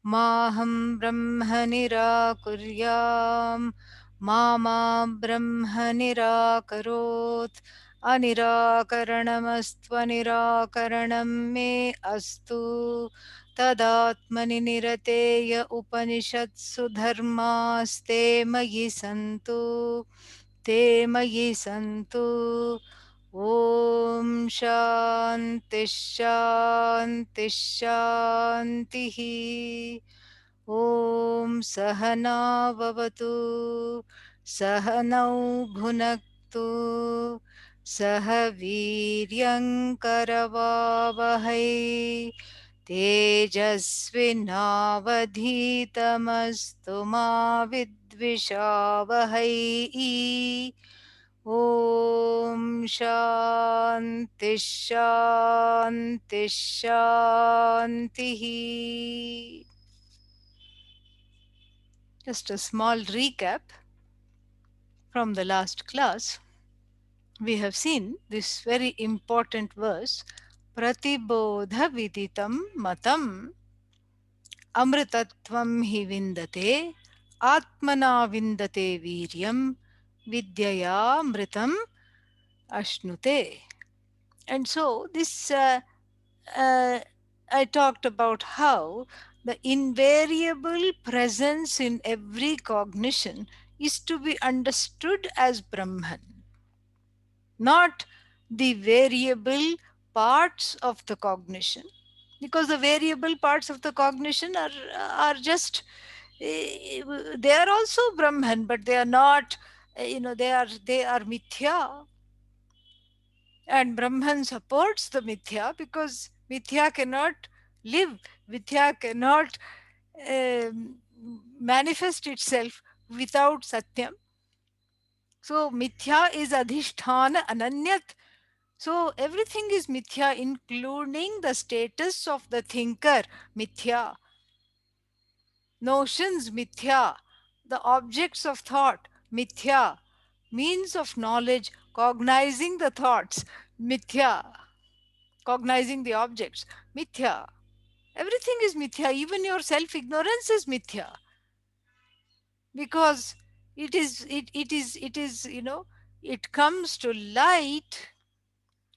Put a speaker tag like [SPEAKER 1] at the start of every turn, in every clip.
[SPEAKER 1] माहं ब्रह्म निराकुर्याम् मा ब्रह्म निराकरोत् अनिराकरणमस्त्वनिराकरणं मे अस्तु तदात्मनि निरतेय उपनिषत्सु धर्मास्ते मयि सन्तु ते मयि सन्तु ॐ शान्ति शान्ति शान्तिः ॐ सहना भवतु सहनौ भुनक्तु सह वीर्यङ्करवावहै तेजस्विनावधीतमस्तु मा विद्विषावहै ॐ शान्ति शान्ति शान्तिः. Just a small recap from the last class. We have seen this very important verse, Pratibodha viditam matam amritatvam hi vindate atmana vindate viryam vidyaya mritam ashnute. And so this I talked about how the invariable presence in every cognition is to be understood as Brahman, not the variable parts of the cognition, because the variable parts of the cognition are just they are also Brahman, but they are not, they are mithya. And Brahman supports the mithya because mithya cannot live, mithya cannot um, manifest itself without satyam. So mithya is adhishthana ananyat. So everything is mithya, including the status of the thinker, mithya. Notions, mithya. The objects of thought, mithya. Means of knowledge, cognizing the thoughts, mithya. Cognizing the objects, mithya. Everything is mithya, even your self-ignorance is mithya. Because it comes to light.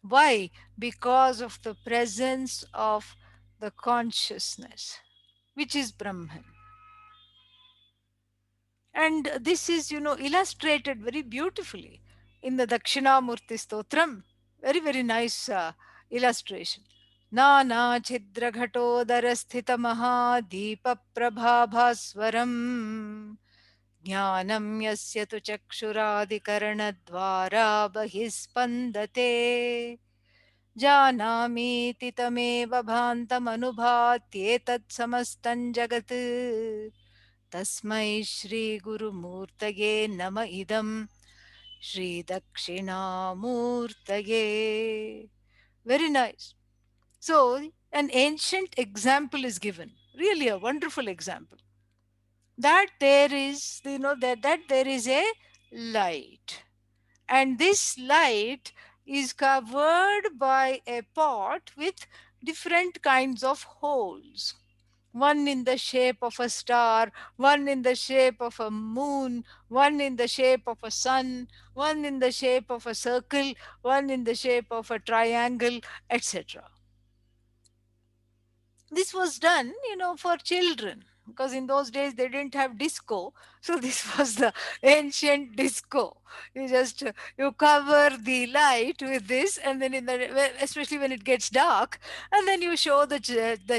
[SPEAKER 1] Why? Because of the presence of the consciousness, which is Brahman. And this is, illustrated very beautifully in the Dakshinamurti Stotram. Very, very nice illustration. Nana Chidra Ghatodara Sthita Mahadipa Prabhabhaswaram Jnanam Yasya Tu Chakshuradikarana Bahispandate Janamiti Tameva Bhantamanubhatyetat Samastan Jagat Tasmai Shri Guru Murtage Nama Idam Shri Dakshinamurtage. Very nice. So, an ancient example is given, really a wonderful example, that there is, that there is a light, and this light is covered by a pot with different kinds of holes, one in the shape of a star, one in the shape of a moon, one in the shape of a sun, one in the shape of a circle, one in the shape of a triangle, etc. This was done, for children, because in those days they didn't have disco. So this was the ancient disco. You just you cover the light with this, and then especially when it gets dark, and then you show the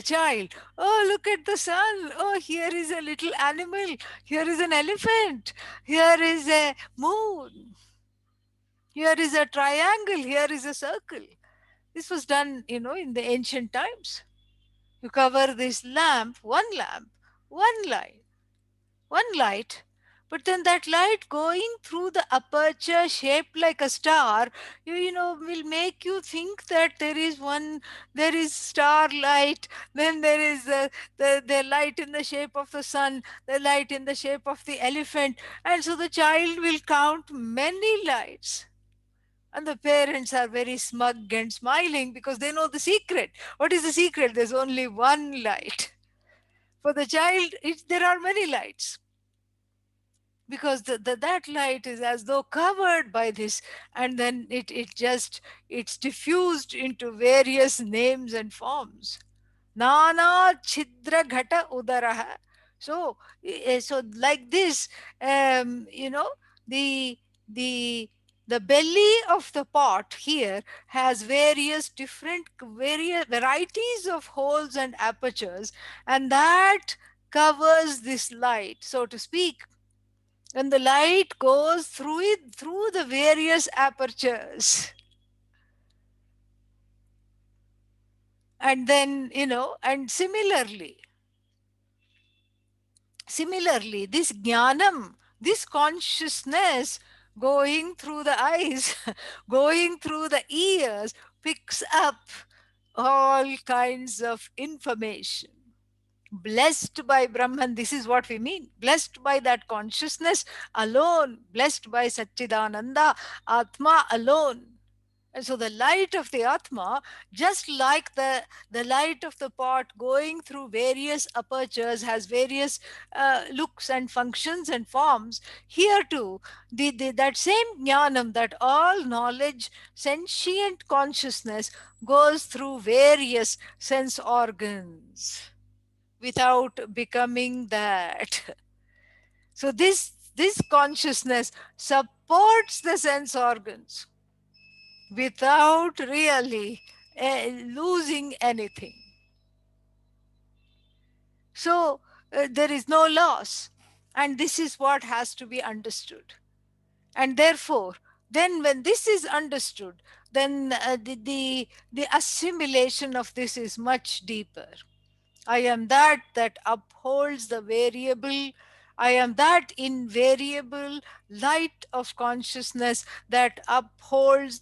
[SPEAKER 1] child, oh, look at the sun, oh, here is a little animal, here is an elephant, here is a moon, here is a triangle, here is a circle. This was done, in the ancient times. You cover this lamp, one light, one light, but then that light going through the aperture shaped like a star, will make you think that there is starlight, then there is the light in the shape of the sun, the light in the shape of the elephant, and so the child will count many lights. And the parents are very smug and smiling because they know the secret. What is the secret? There's only one light. For the child, there are many lights, because that light is as though covered by this, and then it's diffused into various names and forms. Nana chidra ghata udaraha. So, so like this, the the the belly of the pot here has various varieties of holes and apertures, and that covers this light, so to speak. And the light goes through it, through the various apertures. And then, and similarly, this jnanam, this consciousness going through the eyes, going through the ears, picks up all kinds of information. Blessed by Brahman, this is what we mean. Blessed by that consciousness alone, blessed by Satchidananda, Atma alone. And so the light of the Atma, just like the light of the pot going through various apertures, has various looks and functions and forms, here too, that same jnanam, that all knowledge, sentient consciousness, goes through various sense organs without becoming that. So this consciousness supports the sense organs without really losing anything. So there is no loss. And this is what has to be understood. And therefore, then when this is understood, then the assimilation of this is much deeper. I am that upholds the variable. I am that invariable light of consciousness that upholds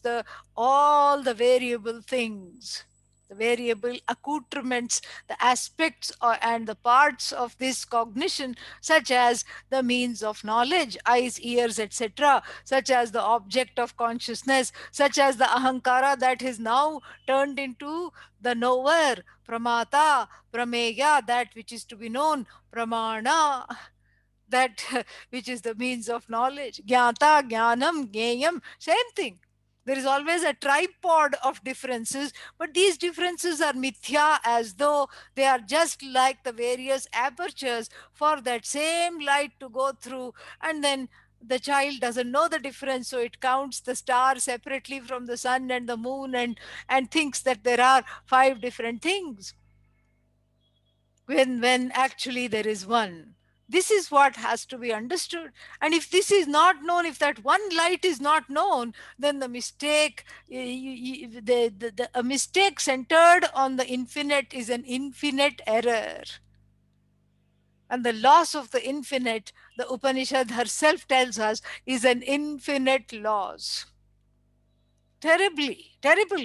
[SPEAKER 1] all the variable things, the variable accoutrements, the aspects and the parts of this cognition, such as the means of knowledge, eyes, ears, etc., such as the object of consciousness, such as the ahankara that is now turned into the knower, pramata, prameya, that which is to be known, pramana, that which is the means of knowledge, jnata, jnanam, jneyam, same thing. There is always a tripod of differences, but these differences are mithya, as though they are just like the various apertures for that same light to go through. And then the child doesn't know the difference, so it counts the stars separately from the sun and the moon, and thinks that there are five different things, when actually there is one. This is what has to be understood. And if this is not known, if that one light is not known, then the mistake, a mistake centered on the infinite is an infinite error. And the loss of the infinite, the Upanishad herself tells us, is an infinite loss. Terrible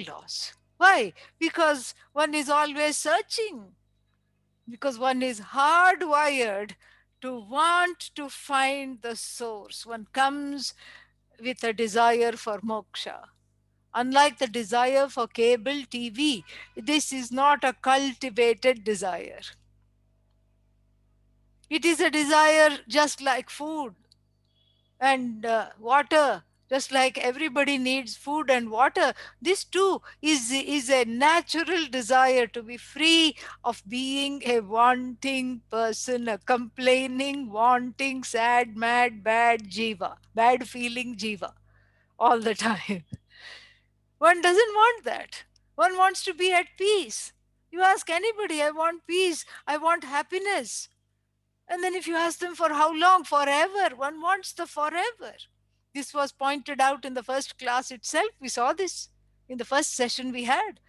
[SPEAKER 1] loss. Why? Because one is always searching, because one is hardwired to want to find the source. One comes with a desire for moksha. Unlike the desire for cable TV, this is not a cultivated desire. It is a desire just like food and water. Just like everybody needs food and water, this too is a natural desire to be free of being a wanting person, a complaining, wanting, sad, mad, bad jiva, bad feeling jiva all the time. One doesn't want that. One wants to be at peace. You ask anybody, I want peace, I want happiness. And then if you ask them for how long, forever, one wants the forever. This was pointed out in the first class itself. We saw this in the first session we had.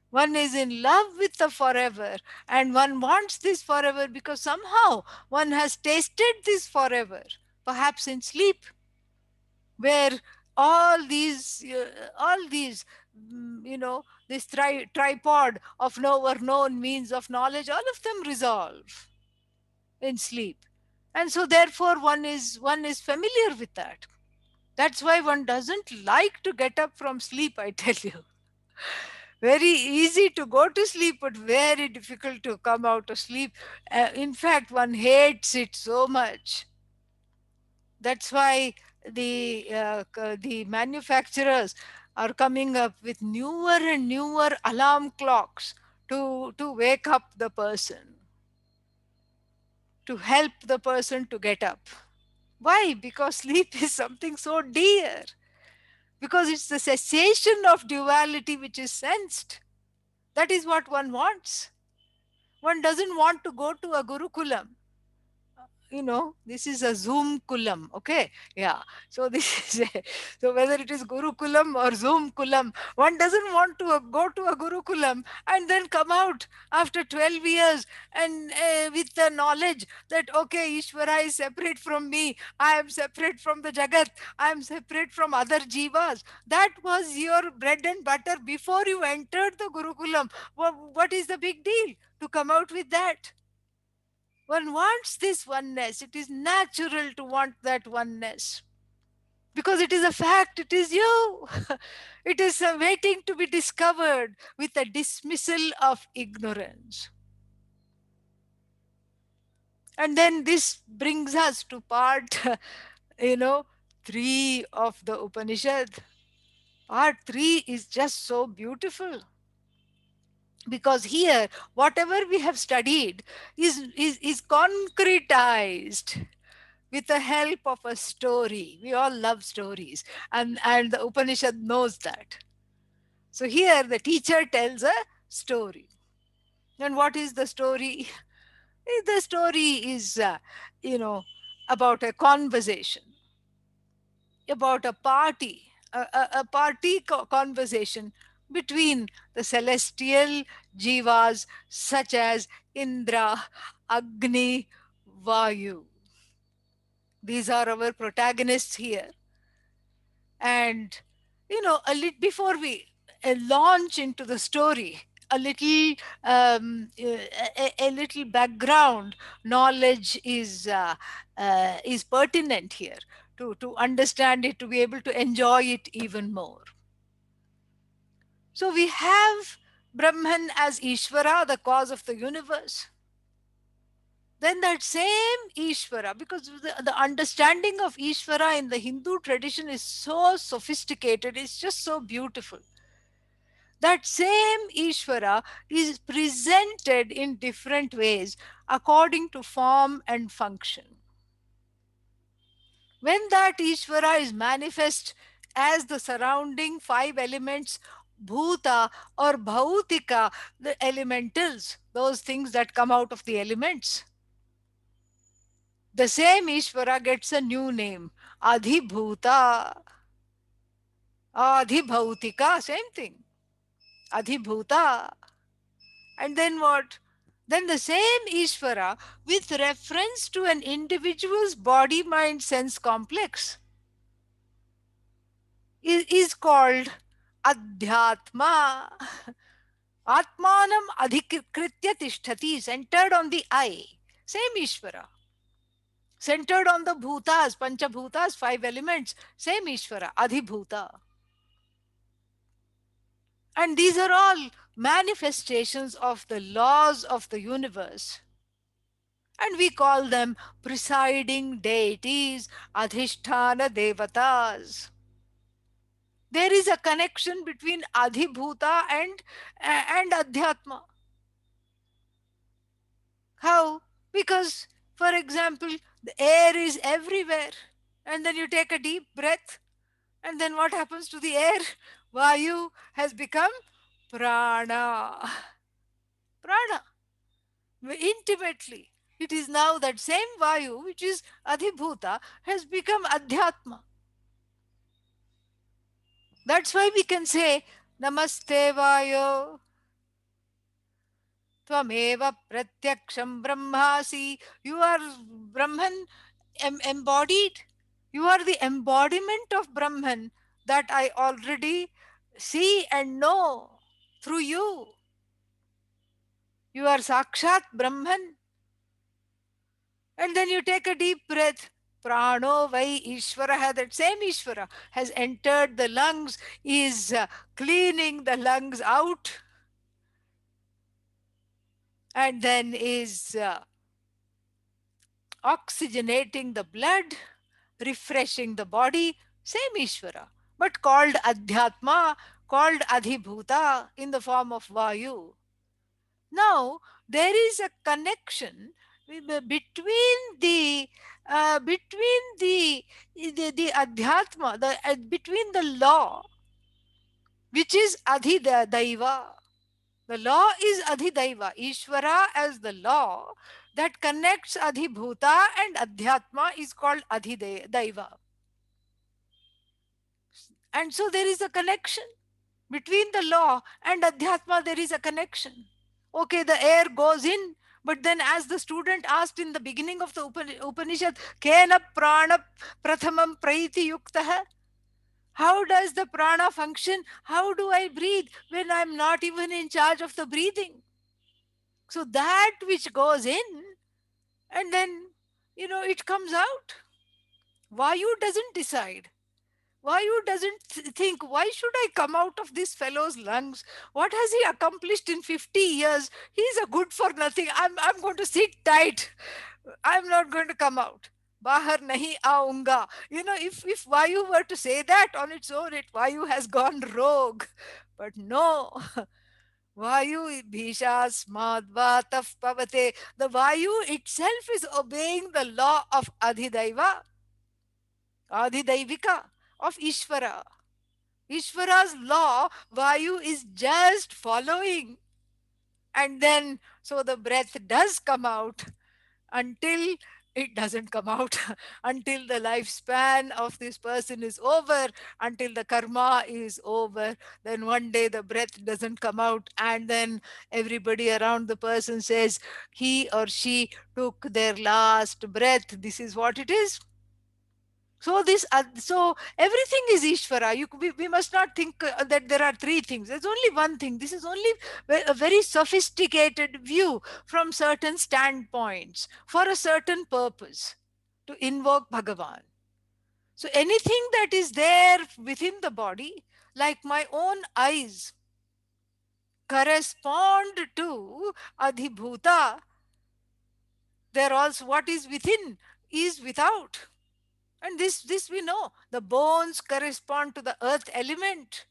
[SPEAKER 1] One is in love with the forever, and one wants this forever because somehow one has tasted this forever, perhaps in sleep, where all these this tripod of knower, known, means of knowledge, all of them resolve in sleep. And so therefore one is familiar with that. That's why one doesn't like to get up from sleep, I tell you. Very easy to go to sleep, but very difficult to come out of sleep. In fact, one hates it so much. That's why the manufacturers are coming up with newer and newer alarm clocks to wake up the person, to help the person to get up. Why? Because sleep is something so dear. Because it's the cessation of duality which is sensed. That is what one wants. One doesn't want to go to a Gurukulam. This is a Zoom kulam. Okay. Yeah. So this is so whether it is Gurukulam or Zoom kulam, one doesn't want to go to a Gurukulam and then come out after 12 years and with the knowledge that, okay, Ishvara is separate from me. I am separate from the Jagat. I am separate from other jivas. That was your bread and butter before you entered the Gurukulam. What is the big deal to come out with that? One wants this oneness. It is natural to want that oneness because it is a fact, it is you. It is waiting to be discovered with a dismissal of ignorance. And then this brings us to part, you know, 3 of the Upanishad. Part 3 is just so beautiful because here, whatever we have studied is concretized with the help of a story. We all love stories, and the Upanishad knows that. So here the teacher tells a story. And what is the story? The story is, you know, about a conversation, about a party, a party conversation between the celestial jivas such as Indra, Agni, Vayu. These are our protagonists here. And a little before we launch into the story, a little a little background knowledge is pertinent here to understand it, to be able to enjoy it even more. So we have Brahman as Ishvara, the cause of the universe. Then that same Ishvara, because the understanding of Ishvara in the Hindu tradition is so sophisticated, it's just so beautiful. That same Ishvara is presented in different ways according to form and function. When that Ishvara is manifest as the surrounding 5 elements, Bhuta or Bhautika, the elementals, those things that come out of the elements, the same Ishvara gets a new name, Adhibhuta, Adhibhautika, same thing, Adhibhuta. And then what? Then the same Ishvara, with reference to an individual's body mind sense complex, is called Adhyatma. Atmanam adhikritya tishtati, centered on the I. Same Ishvara. Centered on the bhutas, panchabhutas, 5 elements, same Ishvara, Adhibhuta. And these are all manifestations of the laws of the universe. And we call them presiding deities, Adhishthana Devatas. There is a connection between Adhibhuta and Adhyatma. How? Because, for example, the air is everywhere. And then you take a deep breath, and then what happens to the air? Vayu has become prana. Prana. Intimately. It is now that same Vayu, which is Adhibhuta, has become Adhyatma. That's why we can say, Namaste Vayo, Tvameva Pratyaksham Brahmasi. You are Brahman embodied. You are the embodiment of Brahman that I already see and know through you. You are Sakshat Brahman. And then you take a deep breath. Prano vai Ishvara, that same Ishvara has entered the lungs, is cleaning the lungs out, and then is oxygenating the blood, refreshing the body. Same Ishvara, but called Adhyatma, called Adhibhuta in the form of Vayu. Now, there is a connection between the adhyatma, between the law, which is adhidaiva. The law is adhidaiva, Ishvara as the law that connects adhibhuta and adhyatma is called adhidaiva. And so there is a connection between the law and adhyatma. There is a connection. Okay, the air goes in, but then as the student asked in the beginning of the Upanishad, kena prana prathamam praiti yuktaha, how does the prana function? How do I breathe when I'm not even in charge of the breathing? So that which goes in, and then, it comes out. Vayu doesn't decide. Vayu doesn't think, why should I come out of this fellow's lungs? What has he accomplished in 50 years? He's a good for nothing. I'm going to sit tight. I'm not going to come out. Bahar nahi aunga. If Vayu were to say that on its own, Vayu has gone rogue. But no, Vayu bhishasmad vataf pavate. The Vayu itself is obeying the law of Adhidaiva, Adhidaivika, of Ishvara. Ishvara's law, Vayu is just following. And then, so the breath does come out until it doesn't come out, until the lifespan of this person is over, until the karma is over. Then one day the breath doesn't come out, and then everybody around the person says, he or she took their last breath. This is what it is. So everything is Ishvara. We must not think that there are three things. There's only one thing. This is only a very sophisticated view from certain standpoints for a certain purpose, to invoke Bhagavan. So anything that is there within the body, like my own eyes, correspond to Adhibhuta. They're also, what is within is without. And this we know. The bones correspond to the earth element,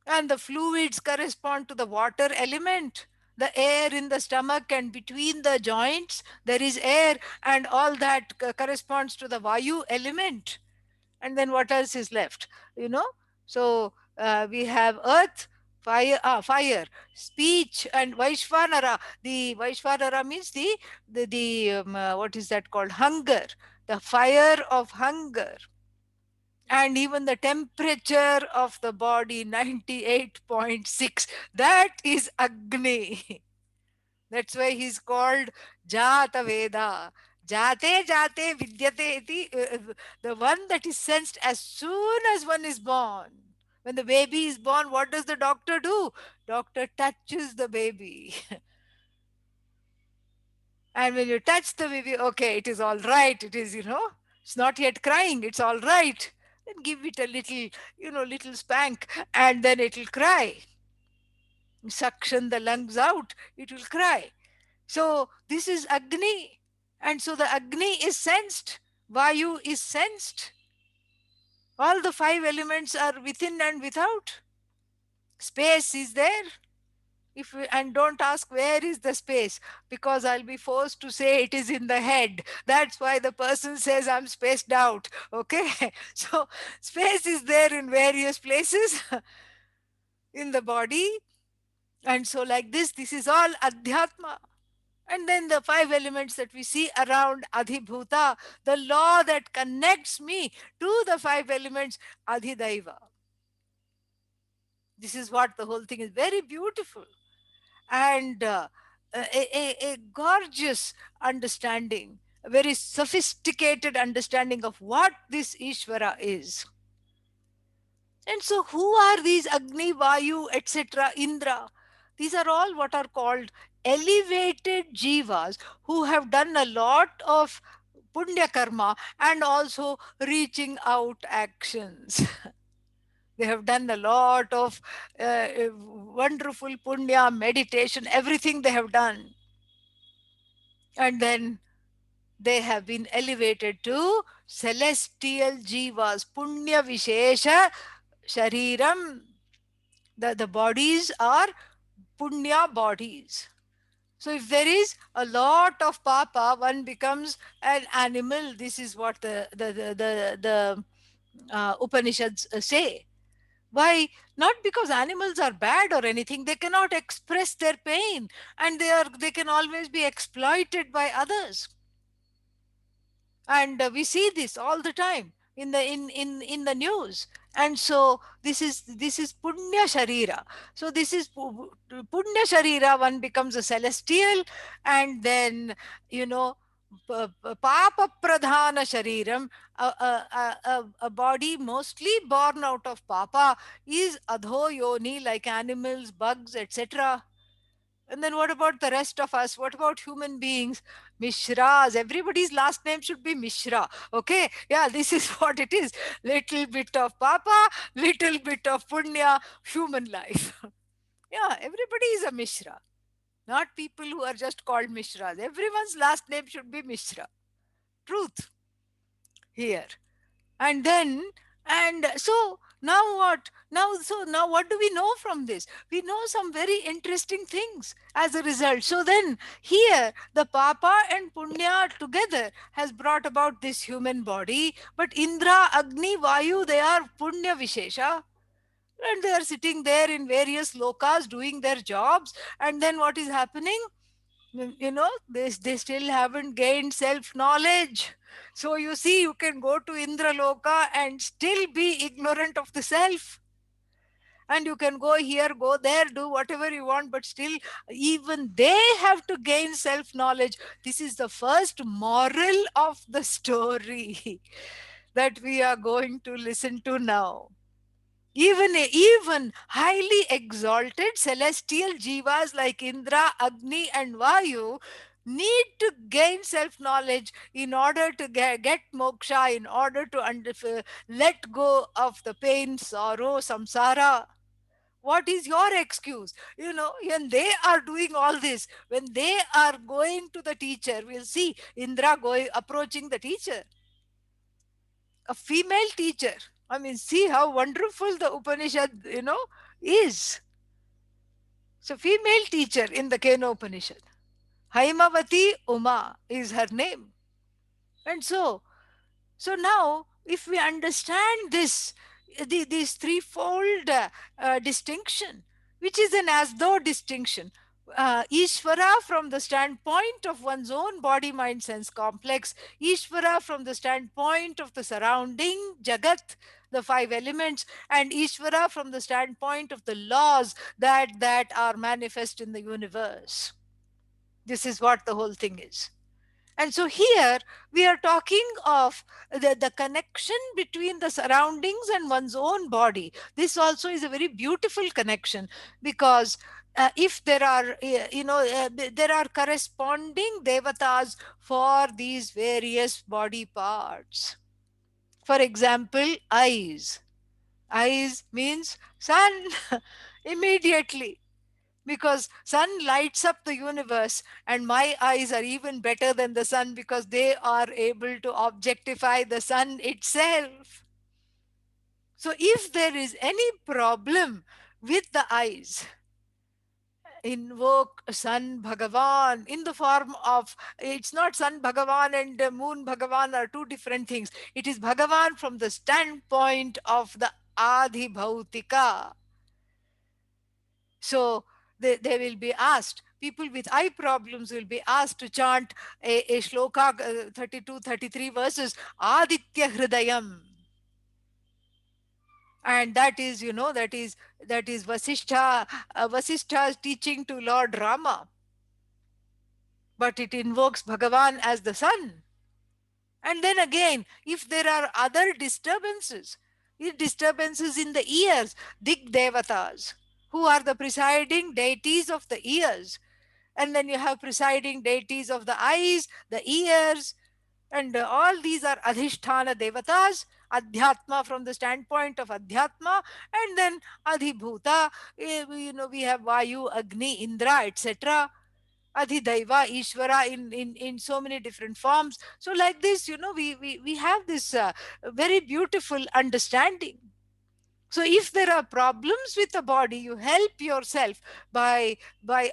[SPEAKER 1] and the fluids correspond to the water element. The air in the stomach and between the joints, there is air, and all that corresponds to the Vayu element. And then what else is left? You know, so we have earth, fire, speech, and Vaishvanara. The Vaishvanara means what is that called? Hunger, the fire of hunger. And even the temperature of the body, 98.6, that is Agni. That's why he's called Jata Veda. Jate Jate Vidyate iti, the one that is sensed as soon as one is born. When the baby is born, what does the doctor do? Doctor touches the baby. And when you touch the baby, okay, it is all right. It is, it's not yet crying. It's all right. Then give it a little, little spank, and then it will cry. Suction the lungs out, it will cry. So this is Agni. And so the Agni is sensed. Vayu is sensed. All the five elements are within and without. Space is there. And don't ask where is the space, because I'll be forced to say it is in the head. That's why the person says I'm spaced out. Okay. So space is there in various places in the body. And so like this is all Adhyatma. And then the five elements that we see around Adhibhuta, the law that connects me to the five elements, Adhidaiva. This is what the whole thing is. Very beautiful. And a gorgeous understanding, a very sophisticated understanding of what this Ishvara is. And so, who are these Agni, Vayu, etc., Indra? These are all what are called elevated jivas who have done a lot of punya karma, and also reaching out actions. They have done a lot of wonderful punya, meditation, everything they have done. And then they have been elevated to celestial jivas, punya vishesha shariram. The bodies are punya bodies. So if there is a lot of papa, one becomes an animal. This is what the Upanishads say. Why? Not because animals are bad or anything. They cannot express their pain, and they can always be exploited by others. And we see this all the time in the news. And so this is punya sharira. So this is punya sharira, one becomes a celestial. And then, you know, papa pradhana shariram, a body mostly born out of papa, is adho yoni, like animals, bugs, etc. And then what about the rest of us? What about human beings? Mishras. Everybody's last name should be Mishra. Okay? Yeah, this is what it is. Little bit of Papa, little bit of Punya, human life. Yeah, everybody is a Mishra. Not people who are just called Mishras. Everyone's last name should be Mishra. Truth here. And then, and so now what? Now what do we know from this? We know some very interesting things as a result. So then here the papa and punya together has brought about this human body. But Indra, Agni, Vayu, they are punya vishesha, and they are sitting there in various lokas doing their jobs. And then what is happening? You know, they still haven't gained self knowledge. So you see, you can go to Indraloka and still be ignorant of the self. And you can go here, go there, do whatever you want, but still, even they have to gain self knowledge. This is the first moral of the story that we are going to listen to now. Even highly exalted celestial jivas like Indra, Agni, and Vayu need to gain self knowledge in order to get moksha, in order to let go of the pain, sorrow, samsara. What is your excuse? You know, when they are doing all this, when they are going to the teacher, we'll see Indra going approaching the teacher, a female teacher. I mean, see how wonderful the Upanishad, is. So, female teacher in the Kenopanishad. Haimavati Uma is her name. And so now, if we understand this, this threefold distinction, which is an as though distinction, Ishvara from the standpoint of one's own body, mind, sense complex, Ishvara from the standpoint of the surrounding Jagat, the five elements, and Ishvara from the standpoint of the laws that are manifest in the universe. This is what the whole thing is. And so here we are talking of the connection between the surroundings and one's own body. This also is a very beautiful connection, because if there are, there are corresponding devatas for these various body parts. For example, eyes. Eyes means sun immediately, because sun lights up the universe, and my eyes are even better than the sun because they are able to objectify the sun itself. So if there is any problem with the eyes, invoke sun bhagavan in the form of, it's not sun bhagavan and moon bhagavan are two different things. It is bhagavan from the standpoint of the adi bhautika. So they will be asked, people with eye problems will be asked to chant a shloka, 32, 33 verses, Aditya Hridayam. And that is, that is Vasishtha's teaching to Lord Rama. But it invokes Bhagavan as the sun. And then again, if there are other disturbances in the ears, Dig Devatas, who are the presiding deities of the ears. And then you have presiding deities of the eyes, the ears, And all these are adhishthana devatas, adhyatma from the standpoint of adhyatma, and then adhibhuta. We have Vayu, Agni, Indra, etc. Adhidaiva, Ishvara in so many different forms. So, like this, we have this very beautiful understanding. So if there are problems with the body, you help yourself by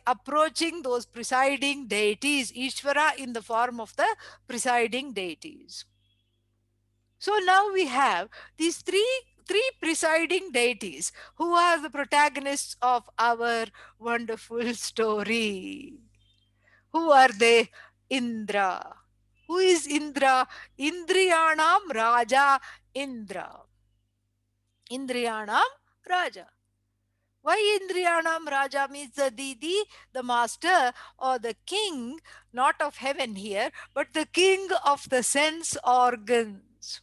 [SPEAKER 1] approaching those presiding deities, Ishvara in the form of the presiding deities. So now we have these three presiding deities who are the protagonists of our wonderful story. Who are they? Indra. Who is Indra? Indriyanam Raja Indra. Indriyanam Raja. Why Indriyanam Raja means the master or the king, not of heaven here, but the king of the sense organs.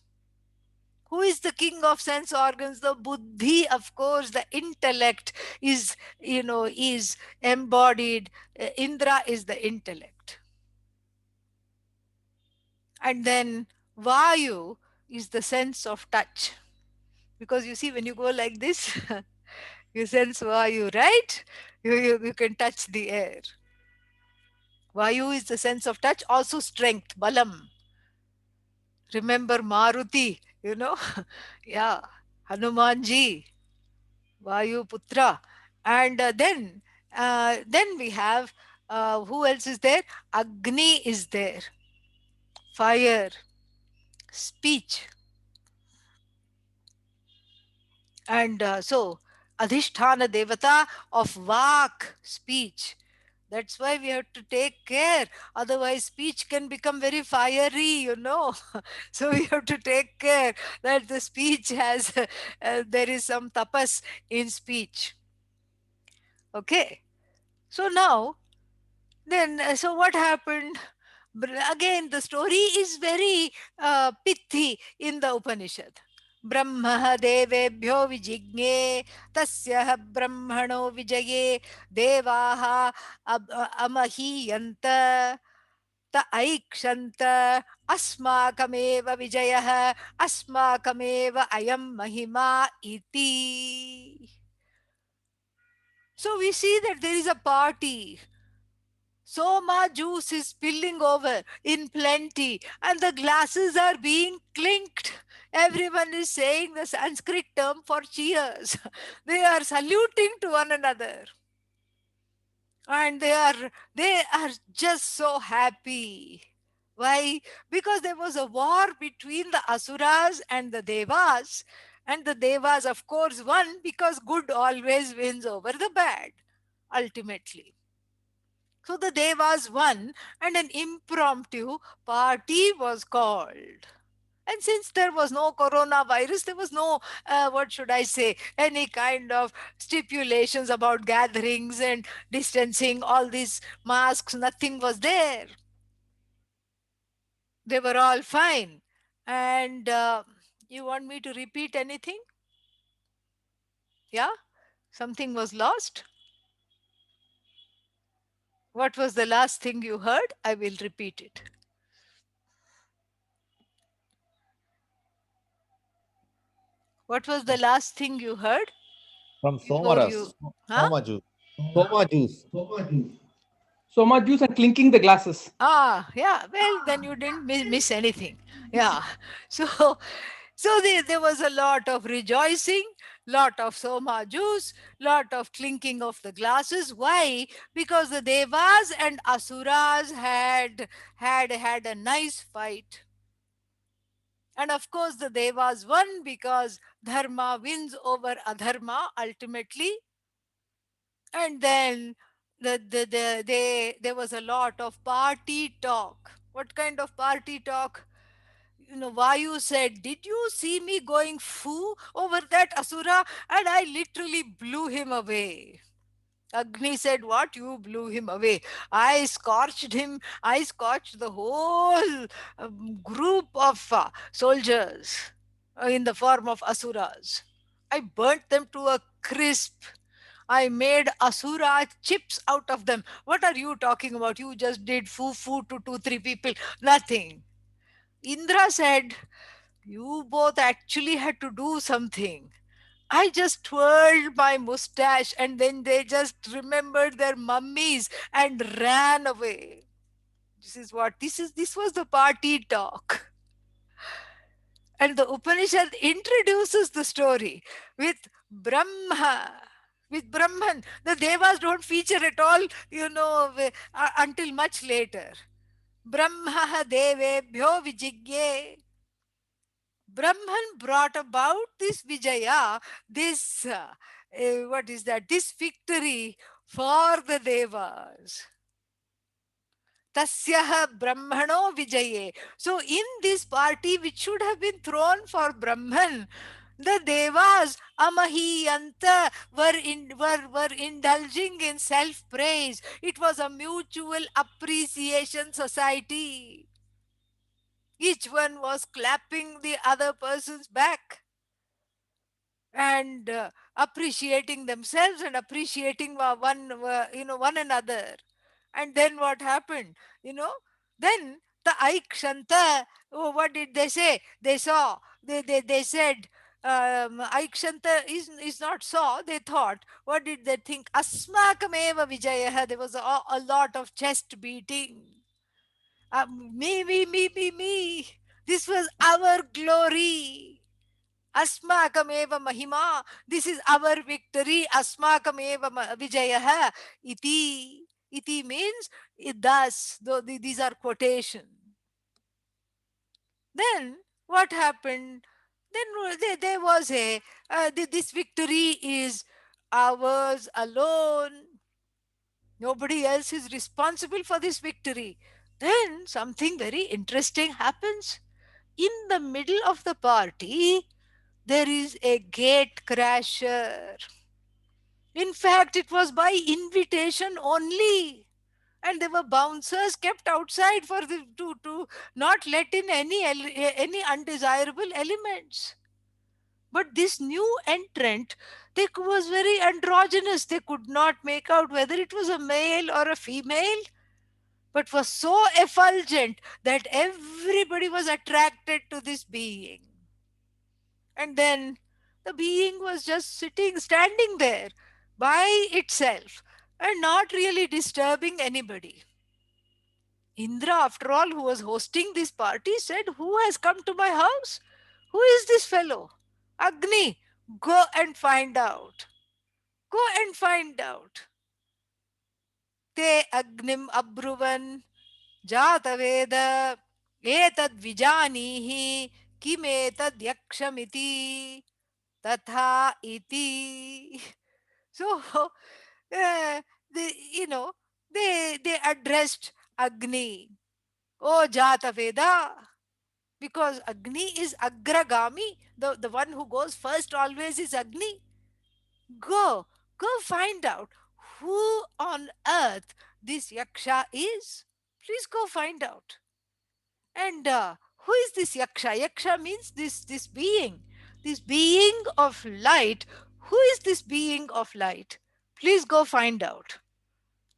[SPEAKER 1] Who is the king of sense organs? The buddhi, of course, the intellect is embodied. Indra is the intellect. And then Vayu is the sense of touch. Because you see, when you go like this, you sense Vayu, right? You can touch the air. Vayu is the sense of touch, also strength, balam. Remember Maruti, yeah, Hanumanji, Vayu Putra. And then we have, who else is there? Agni is there, fire, speech. And so, Adhishthana Devata of Vak, speech. That's why we have to take care. Otherwise, speech can become very fiery. So we have to take care that the speech has, there is some tapas in speech. Okay. So now, then, so what happened? Again, the story is very pithy in the Upanishad. Brahma devebhyo vijigне tasya brahmano vijaye devaha amahiyanta ta aikshanta asmakameva vijayah asmakameva ayam mahima iti. So we see that there is a party. Soma juice is spilling over in plenty, and the glasses are being clinked. Everyone is saying the Sanskrit term for cheers. They are saluting to one another. And they are just so happy. Why? Because there was a war between the Asuras and the Devas. And the Devas, of course, won because good always wins over the bad, ultimately. So the Devas won, and an impromptu party was called. And since there was no coronavirus, there was no, what should I say, any kind of stipulations about gatherings and distancing, all these masks, nothing was there. They were all fine. And you want me to repeat anything? Yeah? Something was lost? What was the last thing you heard? I will repeat it. What was the last thing you heard
[SPEAKER 2] From
[SPEAKER 1] before you?
[SPEAKER 2] Somaras,
[SPEAKER 1] Huh?
[SPEAKER 2] Soma juice. Soma juice.
[SPEAKER 3] So much juice and clinking the glasses.
[SPEAKER 1] Yeah. Well, then you didn't miss anything. Yeah. So, there was a lot of rejoicing, lot of soma juice, lot of clinking of the glasses. Why? Because the devas and asuras had a nice fight. And of course, the devas won because dharma wins over adharma ultimately. And then there was a lot of party talk. What kind of party talk? Vayu said, "Did you see me going foo over that asura?" And I literally blew him away. Agni said, "What? You blew him away?" I scorched him. I scorched the whole group of soldiers in the form of asuras. I burnt them to a crisp. I made asura chips out of them. What are you talking about? You just did foo foo to two, three people. Nothing. Indra said, "You both actually had to do something. I just twirled my mustache and then they just remembered their mummies and ran away." This was the party talk. And the Upanishad introduces the story with Brahma. With Brahman. The Devas don't feature at all, until much later. Brahma devebhyo vijigye. Brahman brought about this Vijaya, this, what is that, this victory for the Devas. Tasyaha Brahmano Vijaye. So, in this party, which should have been thrown for Brahman, the Devas, Amahiyanta, were indulging in self praise. It was a mutual appreciation society. Each one was clapping the other person's back and appreciating themselves and appreciating one another. And then what happened? You know, then the Aikshanta, oh, what did they say? They saw, they said, Aikshanta is not saw, they thought. What did they think? Asmakameva Vijaya. There was a lot of chest beating. Me. This was our glory. Asmakameva mahima. This is our victory. Asmakameva vijayah. Iti. Iti means it does. These are quotation. Then what happened? Then there was this victory is ours alone. Nobody else is responsible for this victory. Then something very interesting happens. In the middle of the party, there is a gate crasher. In fact, it was by invitation only. And there were bouncers kept outside for to not let in any undesirable elements. But this new entrant, they was very androgynous. They could not make out whether it was a male or a female, but was so effulgent that everybody was attracted to this being. And then the being was just standing there by itself and not really disturbing anybody. Indra, after all, who was hosting this party, said, "Who has come to my house? Who is this fellow? Agni, go and find out. Go and find out." Te agnim abruvan jataveda etad vijanihi kimetad yakshamiti tatha iti. So, they, they addressed Agni. Oh, Jata Veda. Because Agni is Agragami. The one who goes first always is Agni. Go, go find out who on earth this Yaksha is. Please go find out. And who is this Yaksha? Yaksha means this being. This being of light. Who is this being of light? Please go find out.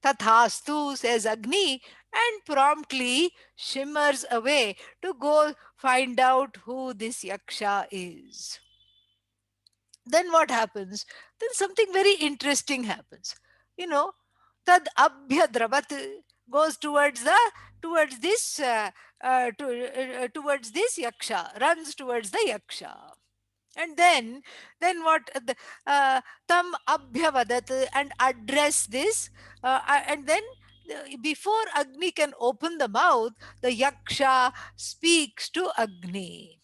[SPEAKER 1] Tathastu, says Agni, and promptly shimmers away to go find out who this Yaksha is. Then what happens? Then something very interesting happens. You know, Tad Abhya Dravat goes towards this towards this Yaksha, runs towards the Yaksha. And then what tam abhyavadat and address this and then before Agni can open the mouth, the Yaksha speaks to Agni.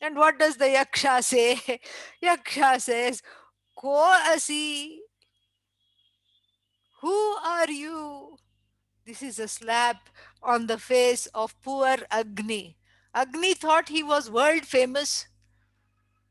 [SPEAKER 1] And what does the Yaksha say? Yaksha says, Ko asi, who are you? This is a slap on the face of poor Agni. Agni thought he was world famous.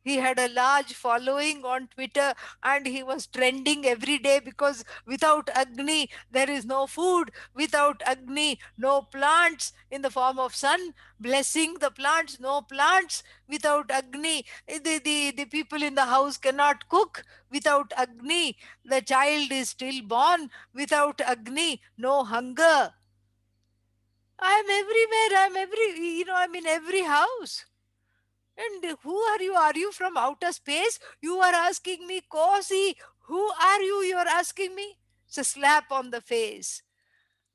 [SPEAKER 1] He had a large following on Twitter and he was trending every day because without Agni, there is no food. Without Agni, no plants in the form of sun blessing the plants, no plants. Without Agni, the people in the house cannot cook. Without Agni, the child is stillborn. Without Agni, no hunger. I'm everywhere. I'm in every house. And who are you? Are you from outer space? You are asking me, Kosi, who are you? You are asking me? It's a slap on the face.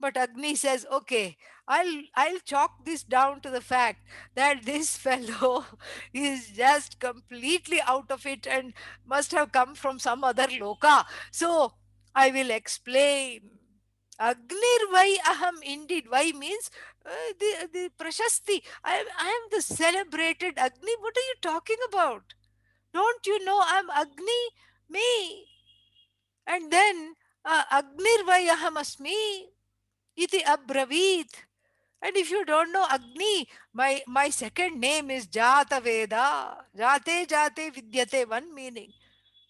[SPEAKER 1] But Agni says, okay, I'll chalk this down to the fact that this fellow is just completely out of it and must have come from some other loka. So I will explain. Agnir Vai Aham, indeed. Vai means the Prashasti. I am the celebrated Agni. What are you talking about? Don't you know I'm Agni? Me. And then Agnir Vai Aham Asmi iti abravit. And if you don't know Agni, my second name is Jata Veda. Jate Jate Vidyate, one meaning.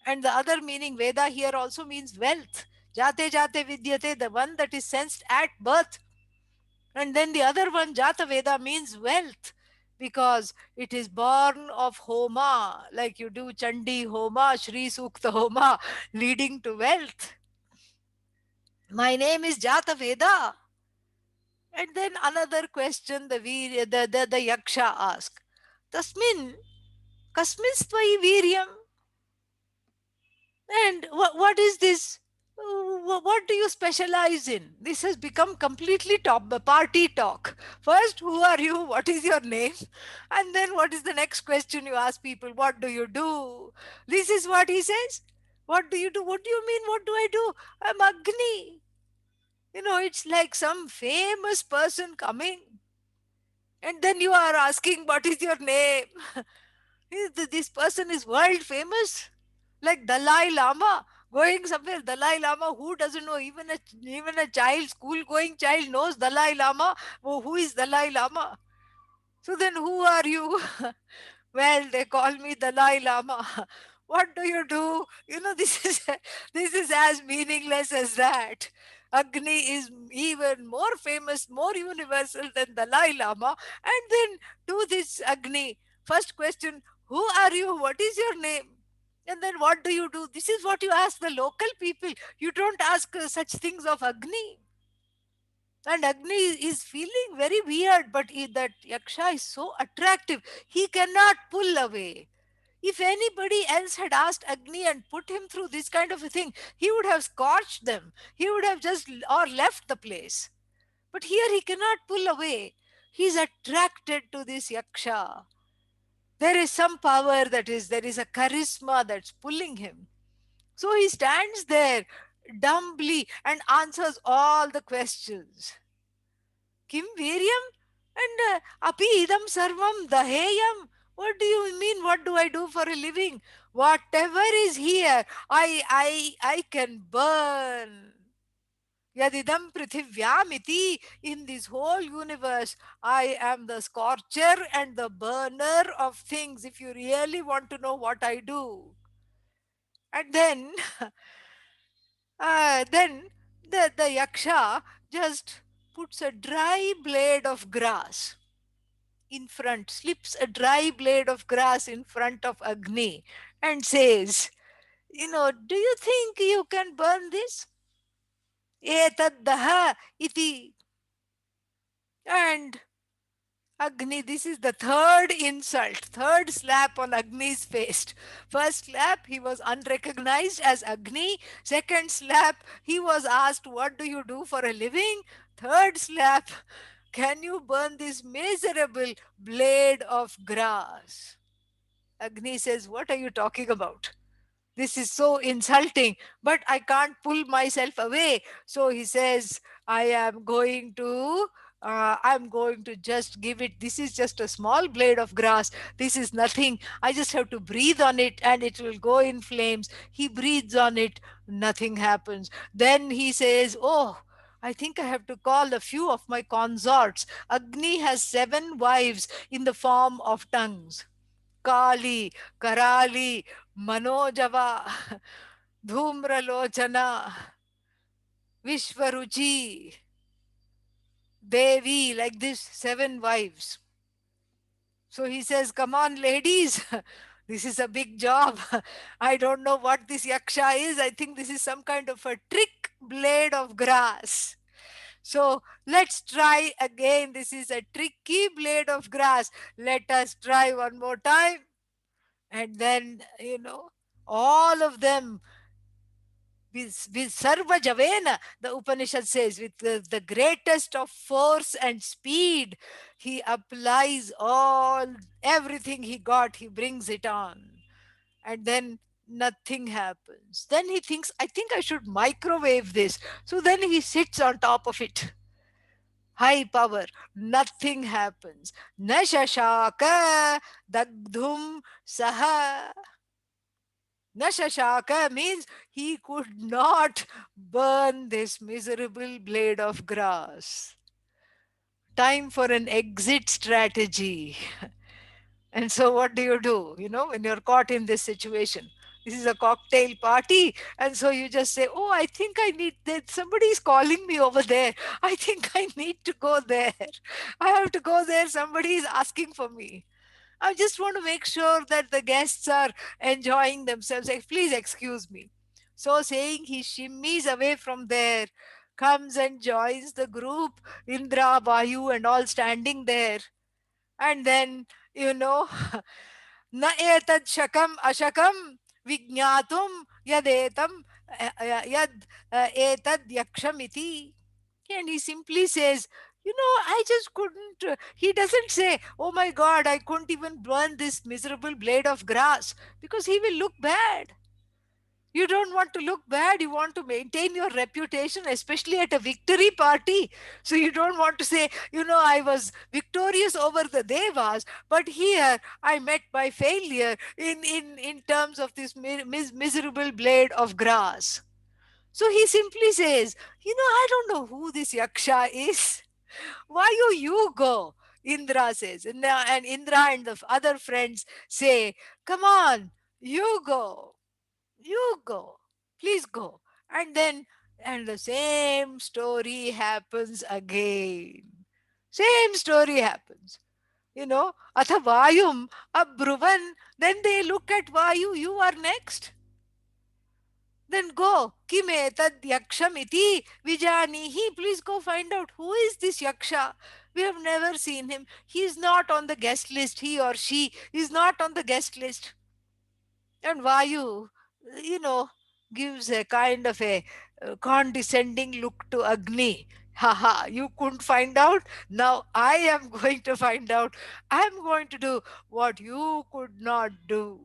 [SPEAKER 1] And the other meaning, Veda here also means wealth. Jate Jate Vidyate, the one that is sensed at birth. And then the other one, Jata Veda, means wealth. Because it is born of Homa, like you do Chandi Homa, Shri Sukta Homa, leading to wealth. My name is Jata Veda. And then another question the Yaksha asked. Tasmin, kasminstvai viryam? And what is this? What do you specialize in? This has become completely party talk. First, who are you? What is your name? And then what is the next question you ask people? What do you do? This is what he says. What do you do? What do you mean? What do I do? I'm Agni. It's like some famous person coming. And then you are asking, what is your name? This person is world famous, like Dalai Lama. Going somewhere, Dalai Lama, who doesn't know? Even a child, school going child knows Dalai Lama. Oh, who is Dalai Lama? So then who are you? Well, they call me Dalai Lama. What do you do? This is as meaningless as that. Agni is even more famous, more universal than Dalai Lama. And then do this Agni. First question, who are you? What is your name? And then what do you do? This is what you ask the local people. You don't ask such things of Agni. And Agni is feeling very weird, but that Yaksha is so attractive. He cannot pull away. If anybody else had asked Agni and put him through this kind of a thing, he would have scorched them. He would have just or left the place. But here he cannot pull away. He is attracted to this Yaksha. There is some power there is a charisma that's pulling him. So he stands there dumbly and answers all the questions. Kim Veryam? And api idam sarvam daheyam? What do you mean? What do I do for a living? Whatever is here, I can burn. Yadidam prithivyamiti. In this whole universe, I am the scorcher and the burner of things, if you really want to know what I do. And then the yaksha just puts a dry blade of grass in front, slips a dry blade of grass in front of Agni and says, do you think you can burn this? Etaddaha iti. And Agni, this is the third insult, third slap on Agni's face. First slap, he was unrecognized as Agni. Second slap, he was asked, what do you do for a living? Third slap, can you burn this miserable blade of grass? Agni says, what are you talking about? This is so insulting, but I can't pull myself away. So he says, I'm going to just give it. This is just a small blade of grass. This is nothing. I just have to breathe on it and it will go in flames. He breathes on it, nothing happens. Then he says, oh, I think I have to call a few of my consorts. Agni has 7 wives in the form of tongues. Kali, Karali, Manojava, Dhumralochana, Vishwaruchi, Devi, like this, 7 wives. So he says, come on, ladies, this is a big job. I don't know what this yaksha is. I think this is some kind of a trick blade of grass. So let's try again. This is a tricky blade of grass. Let us try one more time. And then, all of them with Sarva Javena, the Upanishad says, with the greatest of force and speed, he applies everything he got, he brings it on. And then nothing happens. Then he thinks, I think I should microwave this. So then he sits on top of it. High power, nothing happens. Nashashaka dagdhum saha. Nashashaka means he could not burn this miserable blade of grass. Time for an exit strategy. And so, what do you do? When you're caught in this situation, this is a cocktail party, and so you just say, "Oh, I think I need that. Somebody's calling me over there. I think I need to go there. I have to go there. Somebody is asking for me. I just want to make sure that the guests are enjoying themselves. Please excuse me." So saying, he shimmies away from there, comes and joins the group, Indra, Vayu, and all standing there. And then, you know, na etad shakam ashakam vignatum yadetam yad etad yakshamiti. And he simply says, I just couldn't. He doesn't say, oh my God, I couldn't even burn this miserable blade of grass, because he will look bad. You don't want to look bad. You want to maintain your reputation, especially at a victory party. So you don't want to say, I was victorious over the Devas, but here I met my failure in terms of this miserable blade of grass. So he simply says, I don't know who this Yaksha is. Why you go? Indra says. And Indra and the other friends say, come on, you go. You go. Please go. And then, and the same story happens again. Same story happens. Atha Vayum, Abruvan, then they look at Vayu, you are next. Then go. Kime tad yaksham iti vijanihi. Please go find out who is this yaksha. We have never seen him. He is not on the guest list. He or she is not on the guest list. And Vayu, you know, gives a kind of a condescending look to Agni. Haha, you couldn't find out. Now I am going to find out. I'm going to do what you could not do.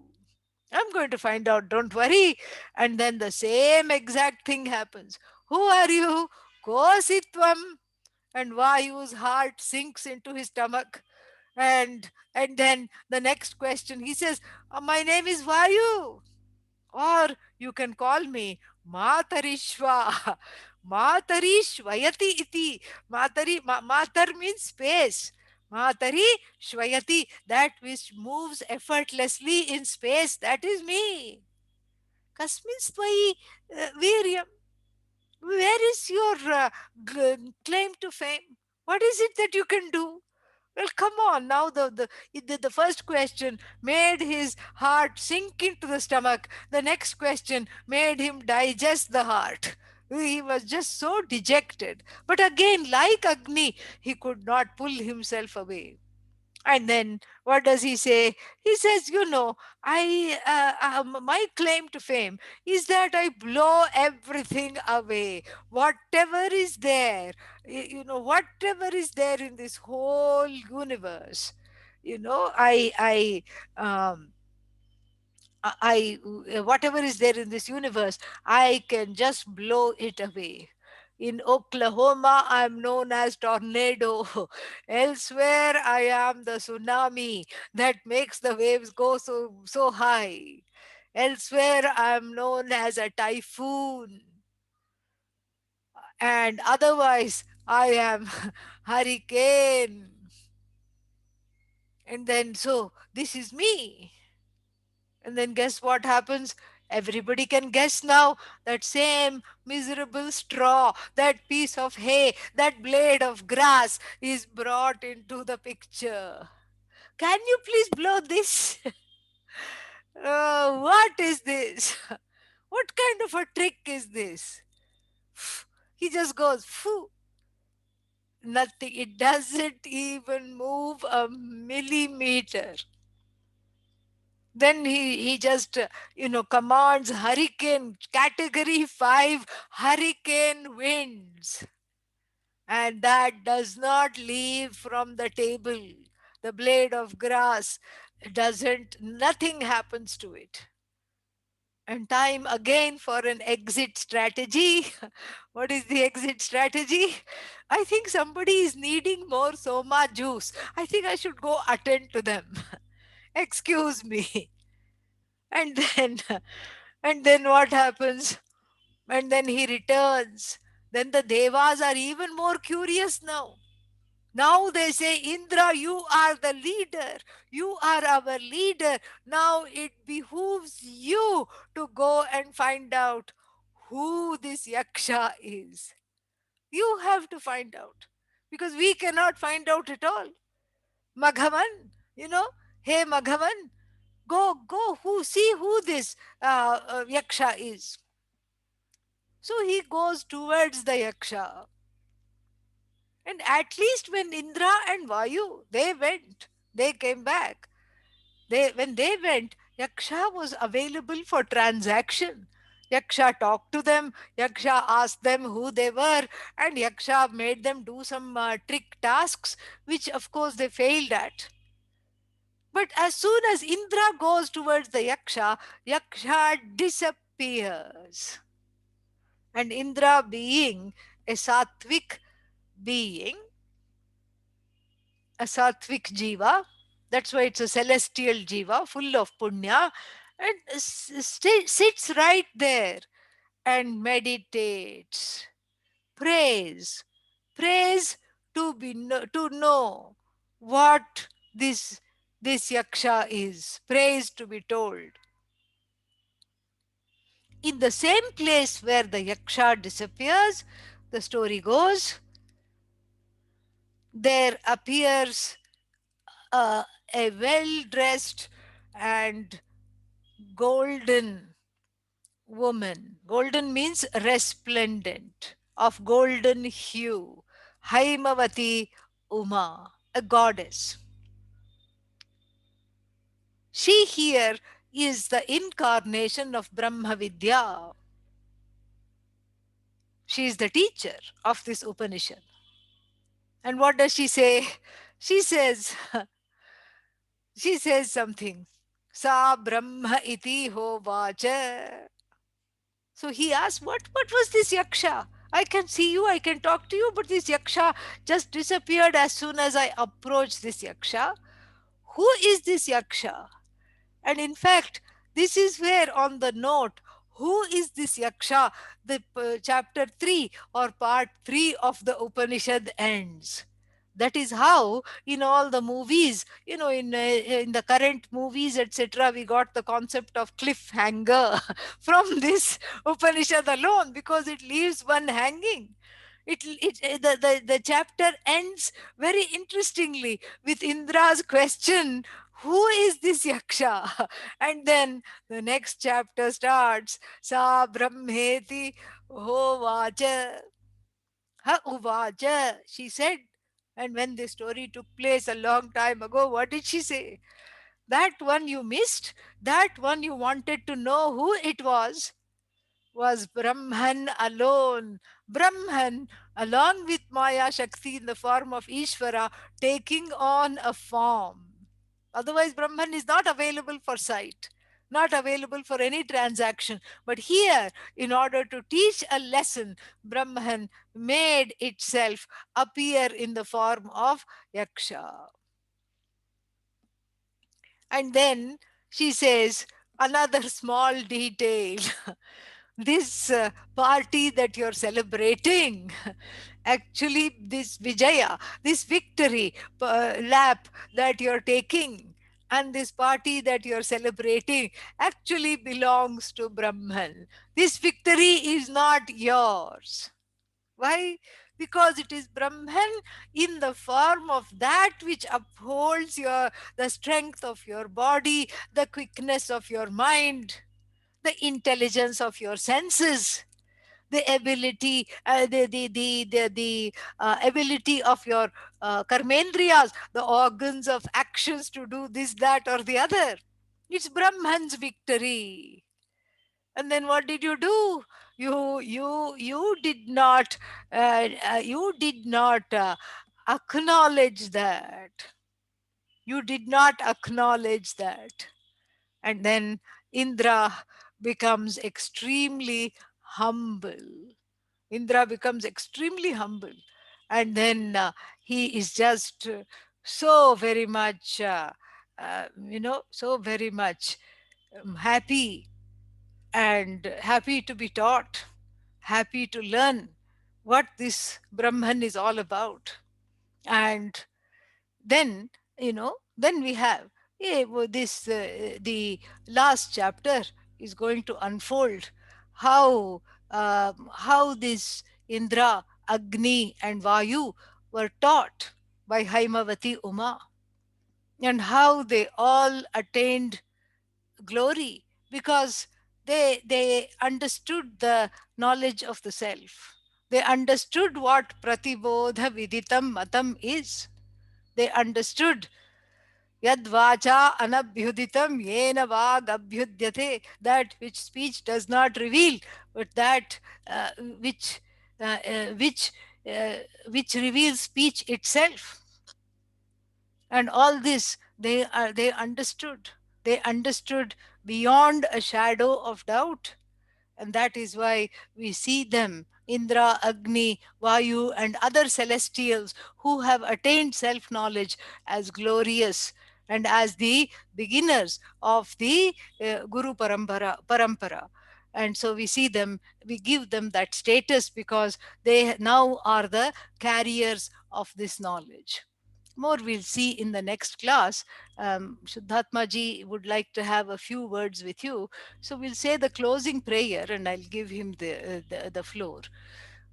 [SPEAKER 1] I'm going to find out, don't worry. And then the same exact thing happens. Who are you? Kositvam. And Vayu's heart sinks into his stomach. And then the next question, he says, my name is Vayu. Or you can call me Matarishva. Matarishvayati iti. Matar means space. Matari Shvayati, that which moves effortlessly in space, that is me. Kasmin Stvai Viryam. Where is your claim to fame? What is it that you can do? Well, come on. Now, the first question made his heart sink into the stomach. The next question made him digest the heart. He was just so dejected. But again, like Agni, he could not pull himself away. And then what does he say? He says, my claim to fame is that I blow everything away. Whatever is there, whatever is there in this whole universe, um, whatever is there in this universe, I can just blow it away. In Oklahoma, I'm known as tornado. Elsewhere, I am the tsunami that makes the waves go so high. Elsewhere, I'm known as a typhoon. And otherwise, I am hurricane. And then, so this is me. And then guess what happens? Everybody can guess now. That same miserable straw, that piece of hay, that blade of grass is brought into the picture. Can you please blow this? What is this? What kind of a trick is this? He just goes, phew. Nothing. It doesn't even move a millimeter. Then he just commands hurricane category 5 hurricane winds, and that does not leave from the table. The blade of grass doesn't, nothing happens to it. And time again for an exit strategy. What is the exit strategy? I think somebody is needing more soma juice. I think I should go attend to them. Excuse me. And then and then what happens? And then he returns. Then the devas are even more curious now. Now they say, Indra, you are the leader. You are our leader. Now it behooves you to go and find out who this Yaksha is. You have to find out, because we cannot find out at all. Maghavan, hey Maghavan, go, see who this Yaksha is. So he goes towards the Yaksha. And at least when Indra and Vayu, they came back. When they went, Yaksha was available for transaction. Yaksha talked to them, Yaksha asked them who they were, and Yaksha made them do some trick tasks, which of course they failed at. But as soon as Indra goes towards the Yaksha, Yaksha disappears. And Indra, being a sattvic being, a sattvic jiva. That's why it's a celestial jiva, full of punya, and sits right there and meditates, prays, prays to know what this yaksha is, prays to be told. In the same place where the yaksha disappears, the story goes, there appears a, a well dressed and golden woman. Golden means resplendent, of golden hue. Haimavati Uma, a goddess. She here is the incarnation of Brahma Vidya. She is the teacher of this Upanishad. And what does she say? She says, she says something. Sa Brahma iti hovacha. So he asked, what was this yaksha? I can see you, I can talk to you, but this yaksha just disappeared as soon as I approached this yaksha. Who is this yaksha? And in fact, this is where on the note, who is this yaksha, the chapter 3 or part 3 of the Upanishad ends. That is how in all the movies, in the current movies, etc., we got the concept of cliffhanger from this Upanishad alone, because it leaves one hanging. The chapter ends very interestingly with Indra's question, who is this yaksha? And then the next chapter starts, Sa Brahmeti Hovacha. Ha Uvacha, she said. And when the story took place a long time ago, what did she say? That one you missed, that one you wanted to know who it was Brahman alone. Brahman, along with Maya Shakti in the form of Ishvara, taking on a form. Otherwise, Brahman is not available for sight, not available for any transaction. But here, in order to teach a lesson, Brahman made itself appear in the form of Yaksha. And then she says, another small detail. This party that you're celebrating, actually, this Vijaya, this victory lap that you're taking, and this party that you're celebrating actually belongs to Brahman. This victory is not yours. Why? Because it is Brahman in the form of that which upholds the strength of your body, the quickness of your mind, the intelligence of your senses. the ability, the ability of your karmendriyas, the organs of actions to do this, that, or the other. It's Brahman's victory. And then what did you do? You did not acknowledge that. You did not acknowledge that. And then Indra becomes extremely humble. Indra becomes extremely humble. And then he is just so very much, so very much happy, and happy to be taught, happy to learn what this Brahman is all about. And then, then we have this the last chapter is going to unfold how this Indra, Agni, and Vayu were taught by Haimavati Uma, and how they all attained glory because they understood the knowledge of the self. They understood what pratibodha viditam matam is. They understood yad vacha anabhyuditam yena vag abhyudyate, that which speech does not reveal, but that uh, which uh, uh, which uh, which reveals speech itself. And all this they understood. They understood beyond a shadow of doubt. And that is why we see them, Indra, Agni, Vayu, and other celestials who have attained self knowledge, as glorious and as the beginners of the Guru Parampara. And so we see them, we give them that status because they now are the carriers of this knowledge. More we'll see in the next class. Shuddhatma ji would like to have a few words with you. So we'll say the closing prayer and I'll give him the floor.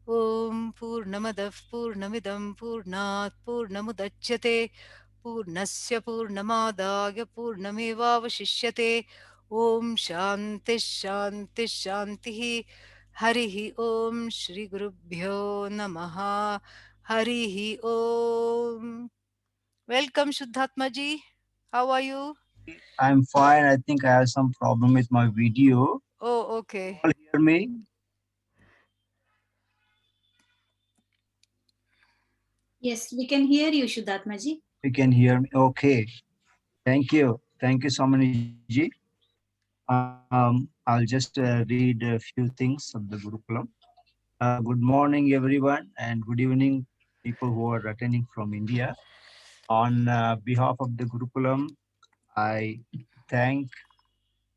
[SPEAKER 1] Om Purnamadav Purnamidam Purnat Purnamudachyate Purnasya Purnamadaya Purnamevavashishyate. Om Shanti Shanti Shanti. Harihi Om Shri Gurubhyo Namaha. Harihi Om. Welcome, Shuddhatma ji. How are you?
[SPEAKER 4] I'm fine. I think I have some problem with my video.
[SPEAKER 1] Oh,
[SPEAKER 4] Can you
[SPEAKER 1] okay.
[SPEAKER 4] all hear me?
[SPEAKER 5] Yes, we can hear you, Shuddhatmaji.
[SPEAKER 4] You can hear me. Okay. Thank you. Thank you, Samaniji. I'll just read a few things of the Gurukulam. Good morning, everyone, and good evening, people who are attending from India. On behalf of the Gurukulam, I thank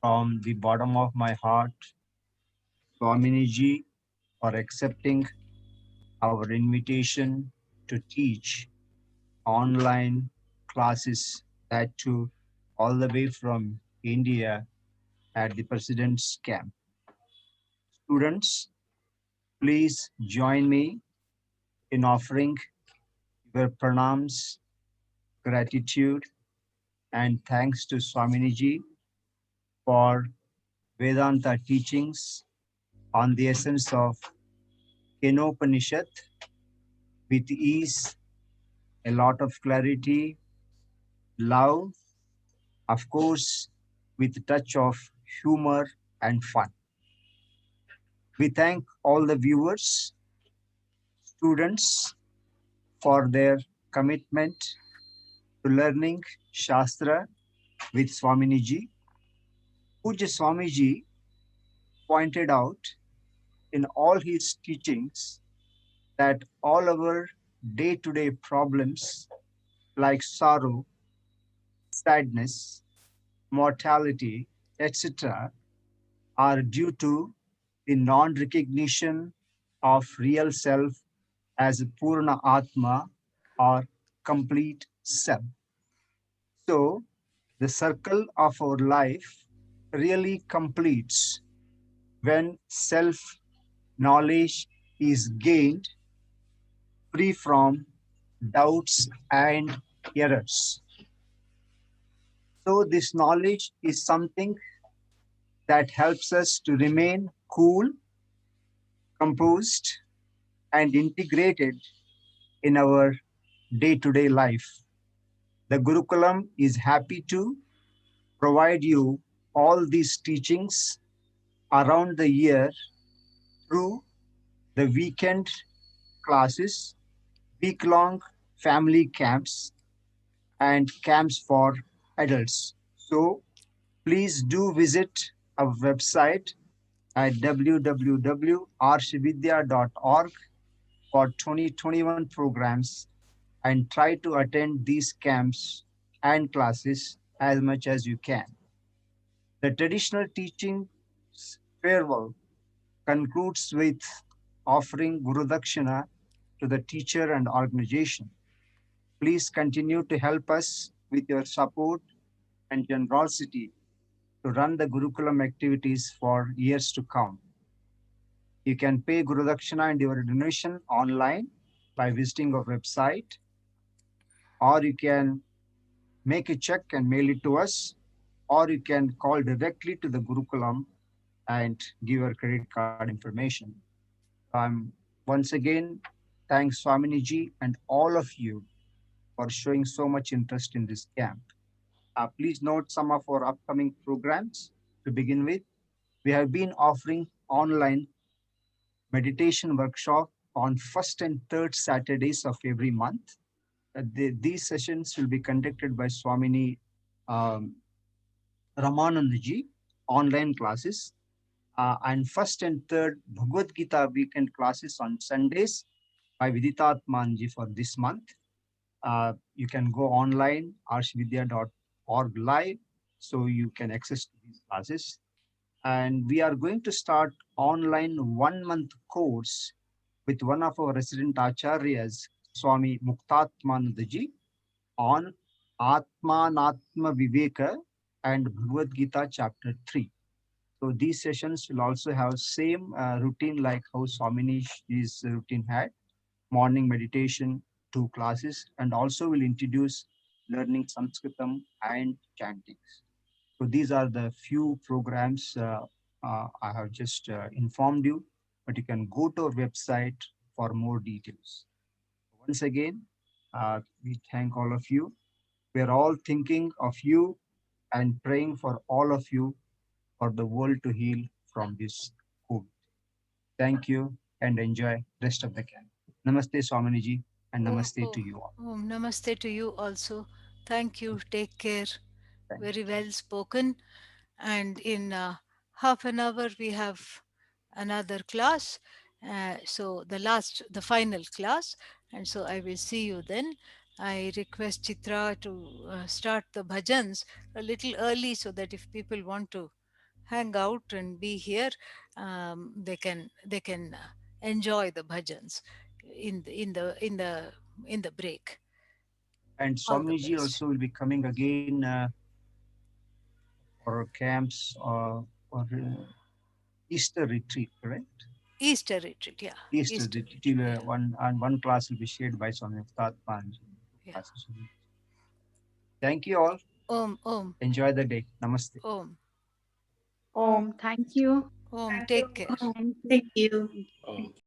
[SPEAKER 4] from the bottom of my heart Swaminiji for accepting our invitation to teach online classes, that too all the way from India at the President's camp. Students, please join me in offering your pranams, gratitude, and thanks to Swaminiji for Vedanta teachings on the essence of Kenopanishad with ease, a lot of clarity, love, of course, with a touch of humor and fun. We thank all the viewers, students for their commitment to learning Shastra with Swaminiji. Puja Swamiji pointed out in all his teachings that all our day-to-day problems like sorrow, sadness, mortality, etc., are due to the non-recognition of real self as a Purna Atma or complete self. So the circle of our life really completes when self knowledge is gained free from doubts and errors. So this knowledge is something that helps us to remain cool, composed, and integrated in our day to day life. The Gurukulam is happy to provide you all these teachings around the year through the weekend classes, week long family camps, and camps for adults. So please do visit our website at www.arshvidya.org for 2021 programs and try to attend these camps and classes as much as you can. The traditional teaching farewell concludes with offering Guru Dakshina to the teacher and organization. Please continue to help us with your support and generosity to run the Gurukulam activities for years to come. You can pay Guru Dakshina and your donation online by visiting our website, or you can make a check and mail it to us, or you can call directly to the Gurukulam and give your credit card information. Once again, thanks Swaminiji and all of you for showing so much interest in this camp. Please note some of our upcoming programs. To begin with, we have been offering online meditation workshop on first and third Saturdays of every month. These sessions will be conducted by Swamini um, Ramanandaji, online classes, and first and third Bhagavad Gita weekend classes on Sundays by Viditatmanji for this month. You can go online, arshvidya.org live, so you can access these classes. And we are going to start online 1 month course with one of our resident acharyas, Swami Muktatmanandaji, on Atmanatma Viveka and Bhagavad Gita chapter 3. So these sessions will also have same routine like how Swamini's routine had, morning meditation, 2 classes, and also will introduce learning Sanskritam and chantings. So these are the few programs I have just informed you, but you can go to our website for more details. Once again, we thank all of you. We are all thinking of you and praying for all of you for the world to heal from this COVID. Thank you and enjoy rest of the camp. Namaste Swaminiji and
[SPEAKER 1] Oh,
[SPEAKER 4] namaste
[SPEAKER 1] oh,
[SPEAKER 4] to you all.
[SPEAKER 1] oh, namaste to you also. Thank you. Take care.
[SPEAKER 4] Thank
[SPEAKER 1] Very well spoken. And in half an hour, we have another class. So the final class. And so I will see you then. I request Chitra to start the bhajans a little early so that if people want to hang out and be here, they can enjoy the bhajans in the break.
[SPEAKER 4] And
[SPEAKER 1] All the
[SPEAKER 4] Swaminiji
[SPEAKER 1] best.
[SPEAKER 4] also will be coming again for camps or Easter retreat, correct?
[SPEAKER 1] Easter retreat, yeah.
[SPEAKER 4] Easter
[SPEAKER 1] Easter
[SPEAKER 4] retreat.
[SPEAKER 1] retreat, yeah.
[SPEAKER 4] One class will be shared by Swami Muktatman.
[SPEAKER 1] Yeah.
[SPEAKER 4] Classes. Thank you all.
[SPEAKER 1] Om.
[SPEAKER 4] Enjoy the day. Namaste.
[SPEAKER 1] Om.
[SPEAKER 5] Thank you.
[SPEAKER 1] Om. Take care.
[SPEAKER 5] Thank you.
[SPEAKER 2] Thank you.